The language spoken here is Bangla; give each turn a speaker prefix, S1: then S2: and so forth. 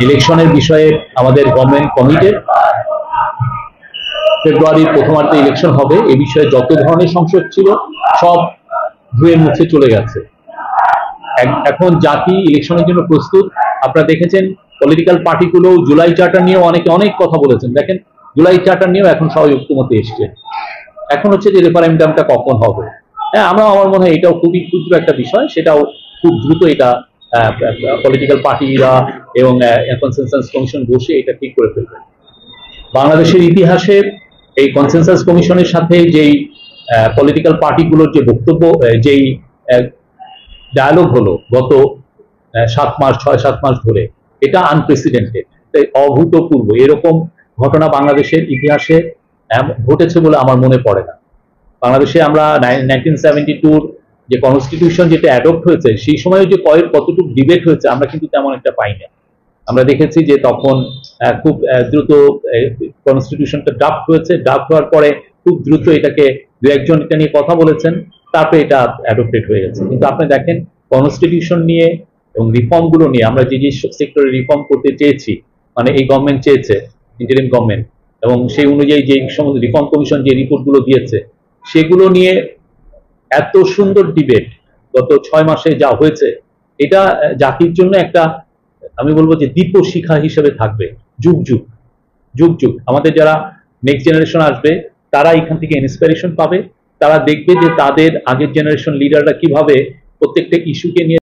S1: ইলেকশনের বিষয়ে আমাদের গভর্নমেন্ট কমিটেড। ফেব্রুয়ারির প্রথমার্ধে ইলেকশন হবে, এ বিষয়ে যত ধরনের সংশয় ছিল সব ধুয়ে মুছে চলে গেছে। এখন জাতি ইলেকশনের জন্য প্রস্তুত। আপনারা দেখেছেন পলিটিক্যাল পার্টিগুলো জুলাই চার্টার নিয়েও অনেক কথা বলেছেন। দেখেন জুলাই চার্টার নিয়েও এখন সবাই ঐক্যমতে এসছে। এখন হচ্ছে যে রেফারেন্ডামটা কখন হবে। হ্যাঁ, আমার মনে হয় এটাও খুবই ক্ষুদ্র একটা বিষয়, সেটাও খুব দ্রুত এটা পলিটিক্যাল পার্টিরা এবং কনসেনসাস কমিশন বসে এটা ঠিক করে ফেলবে। বাংলাদেশের ইতিহাসে এই কনসেনসাস কমিশনের সাথে যেই পলিটিক্যাল পার্টিগুলোর যে বক্তব্য, যেই ডায়ালগ হলো গত 6-7 মাস ধরে, এটা আনপ্রেসিডেন্টেড, অভূতপূর্ব। এরকম ঘটনা বাংলাদেশের ইতিহাসে ঘটেছে বলে আমার মনে পড়ে না। বাংলাদেশে আমরা 1972 যে কনস্টিটিউশন যেটা অ্যাডপ্ট হয়েছে, সেই সময় যে কতটুকু ডিবেট হয়েছে আমরা কিন্তু তেমন একটা পাই না। আমরা দেখেছি যে তখন খুব দ্রুত কনস্টিটিউশনটা ড্রাফট হয়েছে, ড্রাফট হওয়ার পরে খুব দ্রুত এটাকে দু একজন এটা নিয়ে কথা বলেছেন, তারপরে এটা অ্যাডপ্টেড হয়ে গেছে। কিন্তু আপনি দেখেন কনস্টিটিউশন নিয়ে এবং রিফর্ম গুলো নিয়ে আমরা যে সেক্টরে রিফর্ম করতে চেয়েছি, মানে এই গভর্নমেন্ট চেয়েছে, ইন্টারিম গভর্নমেন্ট, এবং সেই অনুযায়ী যে সমস্ত রিফর্ম কমিশন যে রিপোর্ট গুলো দিয়েছে, সেগুলো নিয়ে এত সুন্দর ডিবেট গত 6 মাসে যা হয়েছে, এটা জাতির জন্য একটা, আমি বলবো যে দীপ শিখা হিসেবে থাকবে। যুগ যুগ যুগ যুগ আমাদের যারা নেক্সট জেনারেশন আসবে, তারা এখান থেকে ইন্সপিরেশন পাবে। তারা দেখবে যে তাদের আগের জেনারেশন লিডাররা কিভাবে প্রত্যেকটা ইস্যুকে নিয়ে